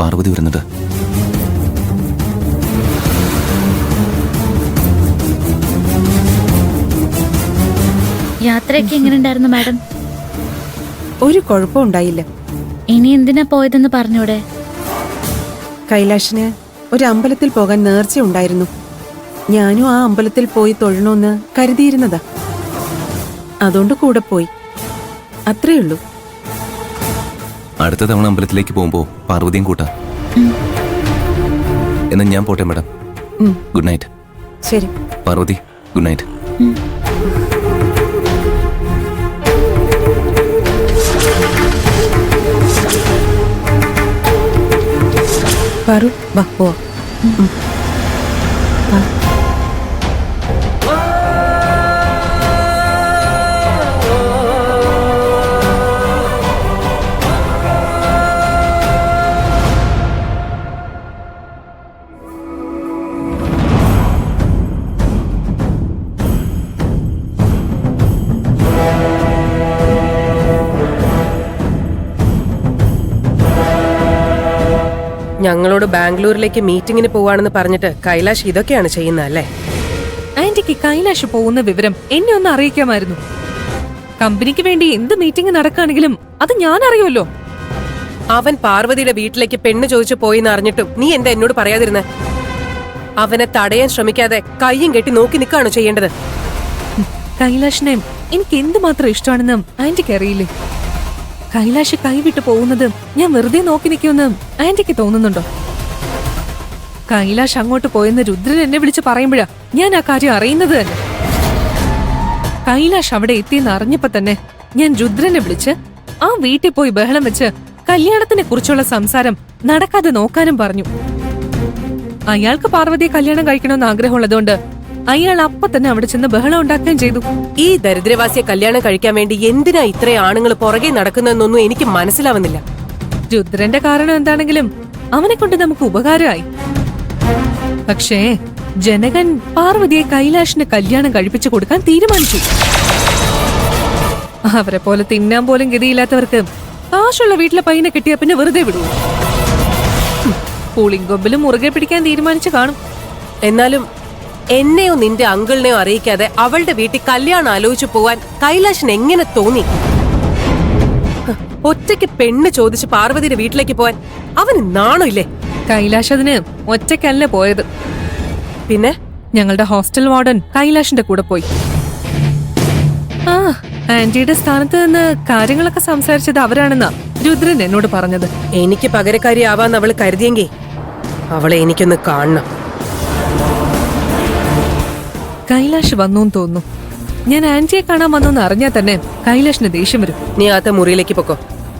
പാർവതി വരുന്നത്. യാത്രയൊക്കെ എങ്ങനെ ഉണ്ടായിരുന്നു മാഡം? ഒരു കുഴപ്പം ഉണ്ടായില്ല. ഇനി എന്തിനാ പോയതെന്ന് പറഞ്ഞൂടെ? കൈലാഷിന് ഒരു അമ്പലത്തിൽ പോകാൻ നേർച്ച ഉണ്ടായിരുന്നു. ഞാനും ആ അമ്പലത്തിൽ പോയി തൊഴണമെന്ന് കരുതിയിരുന്നതാ. അതുകൊണ്ട് കൂടെ പോയി, അത്രേ ഉള്ളൂ. അടുത്ത തവണ അമ്പലത്തിലേക്ക് പോകുമ്പോ പാർവതിയും കൂട്ടാ. എന്നാ ഞാൻ പോട്ടെ മാഡം. Good night. ശരി പാർവതി, ഗുഡ് നൈറ്റ്. പാറു, വാ പോവാം. ഞങ്ങളോട് ബാംഗ്ലൂരിലേക്ക് മീറ്റിംഗിന് പോവാണെന്ന് പറഞ്ഞിട്ട് കൈലാഷ് ഇതൊക്കെയാണ് ചെയ്യുന്നതല്ലേ? ആന്റിക്ക് കൈലാഷ് പോകുന്ന വിവരം എന്നെ ഒന്ന് അറിയിക്കാമായിരുന്നു. കമ്പനിക്ക് വേണ്ടി എന്ത് മീറ്റിംഗ് നടക്കുകയാണെങ്കിലും അത് ഞാൻ അറിയുമല്ലോ. അവൻ പാർവതിയുടെ വീട്ടിലേക്ക് പെണ്ണ് ചോദിച്ചു പോയിന്ന് അറിഞ്ഞിട്ടും നീ എന്താ എന്നോട് പറയാതിരുന്നേ? അവനെ തടയാൻ ശ്രമിക്കാതെ കയ്യും കെട്ടി നോക്കി നിൽക്കുകയാണോ ചെയ്യേണ്ടത്? കൈലാഷിനെ എനിക്ക് എന്തുമാത്രം ഇഷ്ടമാണെന്ന് ആന്റിക്ക് അറിയില്ലേ? കൈലാഷ് കൈവിട്ട് പോകുന്നത് ഞാൻ വെറുതെ നോക്കി നിൽക്കുമെന്ന് ആന്റിക്ക് തോന്നുന്നുണ്ടോ? കൈലാഷ് അങ്ങോട്ട് പോയെന്ന് രുദ്രൻ എന്നെ വിളിച്ച് പറയുമ്പോഴാ ഞാൻ ആ കാര്യം അറിയുന്നത് തന്നെ. കൈലാഷ് അവിടെ എത്തിയെന്ന് അറിഞ്ഞപ്പോ തന്നെ ഞാൻ രുദ്രനെ വിളിച്ച് ആ വീട്ടിൽ പോയി ബഹളം വെച്ച് കല്യാണത്തിനെ കുറിച്ചുള്ള സംസാരം നടക്കാതെ നോക്കാനും പറഞ്ഞു. അയാൾക്ക് പാർവതിയെ കല്യാണം കഴിക്കണമെന്ന് ആഗ്രഹമുള്ളതുകൊണ്ട് അയാൾ അപ്പൊ തന്നെ അവിടെ ചെന്ന് ബഹളം ഉണ്ടാക്കുകയും ചെയ്തു. ഈ ദരിദ്രവാസിയെ കല്യാണം കഴിക്കാൻ വേണ്ടി എന്തിനാ ഇത്രയും ആണുങ്ങൾ പുറകെ നടക്കുന്നതെന്നൊന്നും എനിക്ക് മനസ്സിലാവുന്നില്ല. രുദ്രന്റെ കാരണം എന്താണെങ്കിലും അവനെ കൊണ്ട് നമുക്ക് ഉപകാരമായി. പക്ഷേ ജനകൻ പാർവതിയെ കൈലാഷിന് കല്യാണം കഴിപ്പിച്ചു കൊടുക്കാൻ തീരുമാനിച്ചു. അവരെ പോലെ തിന്നാൻ പോലും ഗതിയില്ലാത്തവർക്ക് കാശുള്ള വീട്ടിലെ പയ്യനെ കിട്ടിയ പിന്നെ വെറുതെ വിടൂ. പുളിങ്കൊമ്പിലും മുറുകെ പിടിക്കാൻ തീരുമാനിച്ചു കാണും. എന്നാലും എന്നെയോ നിന്റെ അങ്കിളിനെയോ അറിയിക്കാതെ അവളുടെ വീട്ടിൽ കല്യാണം ആലോചിച്ചു പോവാൻ കൈലാഷിന് എങ്ങനെ തോന്നി? ഒറ്റയ്ക്ക് പെണ്ണ് ചോദിച്ച് പാർവതിയുടെ വീട്ടിലേക്ക് പോവാൻ അവന് നാണമില്ലേ? കൈലാഷ് അതിന് ഒറ്റയ്ക്കല്ല പോയത്. പിന്നെ ഞങ്ങളുടെ ഹോസ്റ്റൽ വാർഡൻ കൈലാഷിന്റെ കൂടെ പോയി. ആ ആന്റിയുടെ സ്ഥാനത്ത് നിന്ന് കാര്യങ്ങളൊക്കെ സംസാരിച്ചത് അവരാണെന്നാ രുദ്രൻ എന്നോട് പറഞ്ഞത്. എനിക്ക് പകരക്കാരിയാവാന്ന് അവള് കരുതിയെങ്കിൽ അവളെ എനിക്കൊന്ന് കാണണം. കൈലാഷ് വന്നൂന്ന് തോന്നുന്നു. ഞാൻ ആന്റിയെ കാണാൻ വന്നോന്ന് അറിഞ്ഞാൽ തന്നെ കൈലാഷിന് ദേഷ്യം വരും. നീ ആത്ത മുറിയിലേക്ക് പൊക്കോ,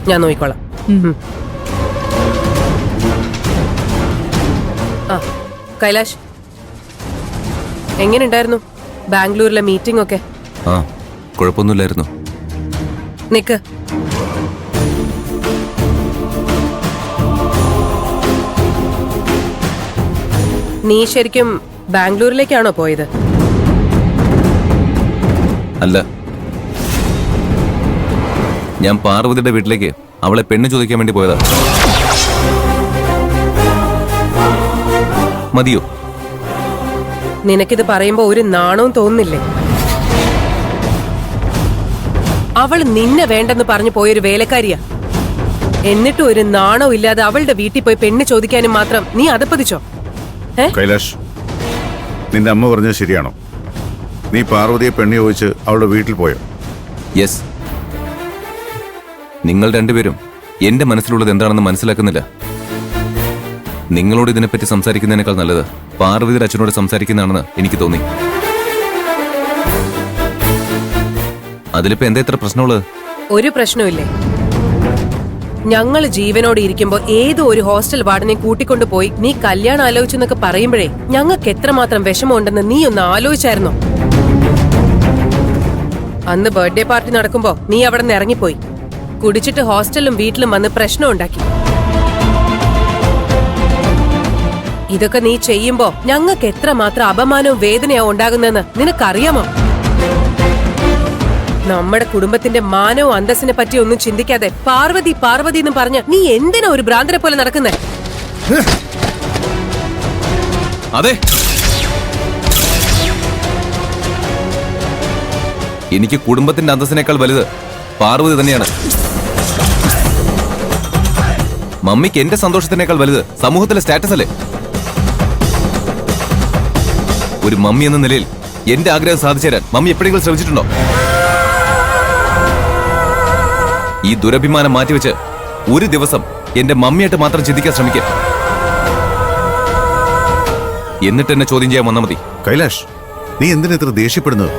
ഞാൻ നോക്കിക്കോളാം. ആ കൈലാഷ്, എങ്ങനെയുണ്ടായിരുന്നു ബാംഗ്ലൂരിലെ മീറ്റിംഗ് ഒക്കെ? ആ, കുഴപ്പമൊന്നുമില്ലായിരുന്നു. നിക്ക്, നീ ശരിക്കും ബാംഗ്ലൂരിലേക്കാണോ പോയത്? അല്ല, ഞാൻ പാർവതിയുടെ വീട്ടിലേക്ക് അവളെ പെണ്ണ് ചോദിക്കാൻ വേണ്ടി പോയതാ. മതിയോ? നിനക്കിത് പറയുമ്പോ ഒരു നാണവും തോന്നുന്നില്ലേ? അവൾ നിന്നെ വേണ്ടെന്ന് പറഞ്ഞു പോയൊരു വേലക്കാരിയാ. എന്നിട്ടും ഒരു നാണവും ഇല്ലാതെ അവളുടെ വീട്ടിൽ പോയി പെണ്ണ് ചോദിക്കാനും മാത്രം നീ അതപ്പതിച്ചോ? കൈലാഷ്, നിന്റെ അമ്മ പറഞ്ഞത് ശരിയാണോ? നീ പാർവതിയെ പെണ്ണ് ചോദിച്ച് അവളുടെ വീട്ടിൽ പോയോ? യെസ്. നിങ്ങൾ രണ്ടുപേരും എന്റെ മനസ്സിലുള്ളത് എന്താണെന്ന് മനസ്സിലാക്കുന്നില്ല. നിങ്ങളോട് ഇതിനെപ്പറ്റി സംസാരിക്കുന്നതിനേക്കാൾ നല്ലത് പാർവതിയുടെ അച്ഛനോട് സംസാരിക്കുന്നതാണെന്ന് എനിക്ക് തോന്നി. അതിലിപ്പോ എന്താ ഇത്ര പ്രശ്നമുള്ളത്? ഒരു പ്രശ്നമില്ലേ? ഞങ്ങൾ ജീവനോട് ഇരിക്കുമ്പോ ഏതോ ഒരു ഹോസ്റ്റൽ വാർഡനെ കൂട്ടിക്കൊണ്ടു പോയി നീ കല്യാണം ആലോചിച്ചെന്നൊക്കെ പറയുമ്പോഴേ ഞങ്ങൾക്ക് എത്രമാത്രം വിഷമമുണ്ടെന്ന് നീ ഒന്ന് ആലോചിച്ചായിരുന്നോ? അന്ന് ബർത്ത്ഡേ പാർട്ടി നടക്കുമ്പോ നീ അവിടെ നിന്ന് ഇറങ്ങിപ്പോയി. കുടിച്ചിട്ട് ഹോസ്റ്റലിലും വീട്ടിലും വന്ന് പ്രശ്നം ഉണ്ടാക്കി. ഇതൊക്കെ നീ ചെയ്യുമ്പോ ഞങ്ങൾക്ക് എത്രമാത്രം അപമാനവും വേദനയാവും ഉണ്ടാകുന്നതെന്ന് നിനക്കറിയാമോ? നമ്മുടെ കുടുംബത്തിന്റെ മാനവും അന്തസ്സിനെ പറ്റി ഒന്നും ചിന്തിക്കാതെ പാർവതി പാർവതി എന്ന് പറഞ്ഞ് നീ എന്തിനാ ഒരു ഭ്രാന്തരെ പോലെ നടക്കുന്നേ? അതെ, എനിക്ക് കുടുംബത്തിന്റെ അന്തസ്സിനേക്കാൾ വലുത് പാർവതി തന്നെയാണ്. മമ്മിക്ക് എന്റെ സന്തോഷത്തിനേക്കാൾ വലുത് സമൂഹത്തിലെ സ്റ്റാറ്റസ് അല്ലേ? ഒരു മമ്മി എന്ന നിലയിൽ എന്റെ ആഗ്രഹം സാധിച്ചു തരാൻ മമ്മി എപ്പോഴെങ്കിലും ശ്രമിച്ചിട്ടുണ്ടോ? ഈ ദുരഭിമാനം മാറ്റിവെച്ച് ഒരു ദിവസം എന്റെ മമ്മിയായിട്ട് മാത്രം ചിന്തിക്കാൻ ശ്രമിക്കുക. എന്നിട്ട് എന്നെ ചോദ്യം ചെയ്യാൻ വന്നാൽ മതി. കൈലാഷ്, നീ എന്തിനാ ഇത്ര ദേഷ്യപ്പെടുന്നത്?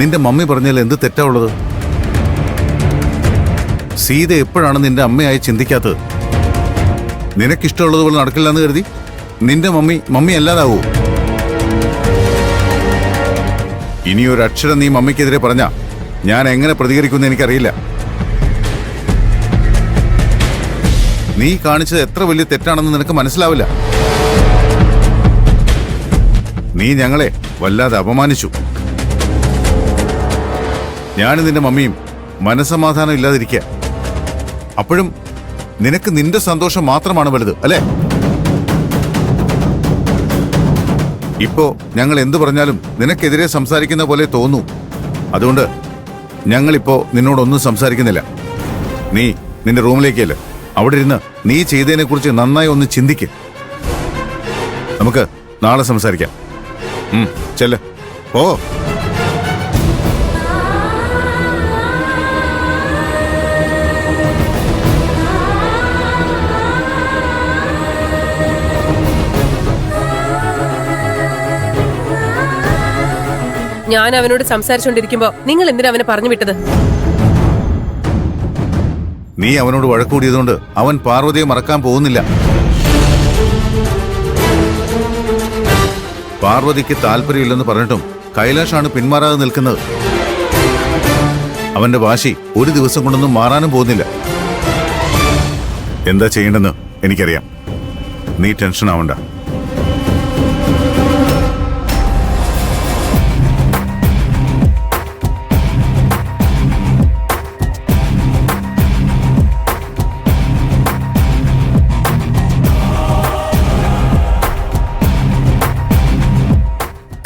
നിന്റെ മമ്മി പറഞ്ഞാൽ എന്ത് തെറ്റാ ഉള്ളത്? സീത എപ്പോഴാണ് നിന്റെ അമ്മയായി ചിന്തിക്കാത്തത്? നിനക്കിഷ്ടമുള്ളതുപോലെ നടക്കില്ല എന്ന് കരുതി നിന്റെ മമ്മി അല്ലാതാവൂ? ഇനിയൊരു അക്ഷരം നീ മമ്മിക്കെതിരെ പറഞ്ഞ ഞാൻ എങ്ങനെ പ്രതികരിക്കുമെന്ന് എനിക്കറിയില്ല. നീ കാണിച്ചത് എത്ര വലിയ തെറ്റാണെന്ന് നിനക്ക് മനസ്സിലാവില്ല. നീ ഞങ്ങളെ വല്ലാതെ അപമാനിച്ചു. ഞാനും നിന്റെ മമ്മിയും മനസ്സമാധാനം ഇല്ലാതിരിക്കുക. അപ്പോഴും നിനക്ക് നിന്റെ സന്തോഷം മാത്രമാണ് വലുത്, അല്ലേ? ഇപ്പോ ഞങ്ങൾ എന്തു പറഞ്ഞാലും നിനക്കെതിരെ സംസാരിക്കുന്ന പോലെ തോന്നൂ. അതുകൊണ്ട് ഞങ്ങളിപ്പോ നിന്നോടൊന്നും സംസാരിക്കുന്നില്ല. നീ നിന്റെ റൂമിലേക്കല്ലേ, അവിടെ ഇരുന്ന് നീ ചെയ്തതിനെ കുറിച്ച് നന്നായി ഒന്ന് ചിന്തിക്ക്. നമുക്ക് നാളെ സംസാരിക്കാം. ചെല്ല ഓ. ഞാൻ അവനോട് സംസാരിച്ചോണ്ടിരിക്കുമ്പോ നിങ്ങൾ എന്തിനാ അവനെ പറഞ്ഞു വിട്ടത്? നീ അവനോട് വഴക്കൂടിയതുകൊണ്ട് അവൻ പാർവതിയെ മറക്കാൻ പോകുന്നില്ല. പാർവതിക്ക് താല്പര്യമില്ലെന്ന് പറഞ്ഞിട്ടും കൈലാഷാണ് പിന്മാറാതെ നിൽക്കുന്നത്. അവന്റെ വാശി ഒരു ദിവസം കൊണ്ടൊന്നും മാറാനും പോകുന്നില്ല. എന്താ ചെയ്യേണ്ടെന്ന് എനിക്കറിയാം. നീ ടെൻഷൻ ആവണ്ട.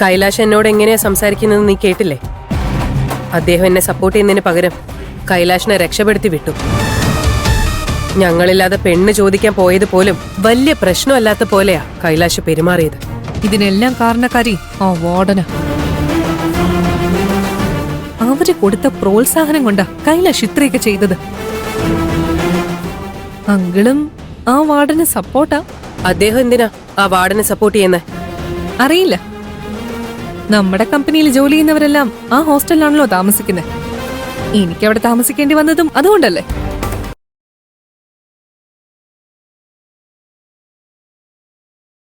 കൈലാഷ് എന്നോട് എങ്ങനെയാ സംസാരിക്കുന്നത് നീ കേട്ടില്ലേ? അദ്ദേഹം എന്നെ സപ്പോർട്ട് ചെയ്യുന്നതിന് പകരം കൈലാഷിനെ രക്ഷപ്പെടുത്തി വിട്ടു. ഞങ്ങളില്ലാതെ പെണ്ണ് ചോദിക്കാൻ പോയത് പോലും വലിയ പ്രശ്നമല്ലാത്ത പോലെയാ കൈലാഷ് പെരുമാറിയത്. ഇതിനെല്ലാം കാരണക്കാരി ആ വാർഡന. അവര് കൊടുത്ത പ്രോത്സാഹനം കൊണ്ടാ കൈലാഷ് ഇത്രയൊക്കെ ചെയ്തത്. അങ്കിളും ആ വാർഡന് സപ്പോർട്ടാ. അദ്ദേഹം എന്തിനാ ആ വാർഡനെ സപ്പോർട്ട് ചെയ്യുന്നത്? അറിയില്ല. നമ്മുടെ കമ്പനിയിൽ ജോലി ചെയ്യുന്നവരെല്ലാം ആ ഹോസ്റ്റലിലാണല്ലോ താമസിക്കുന്നത്. എനിക്ക് അവിടെ താമസിക്കേണ്ടി വന്നതും അതുകൊണ്ടല്ലേ.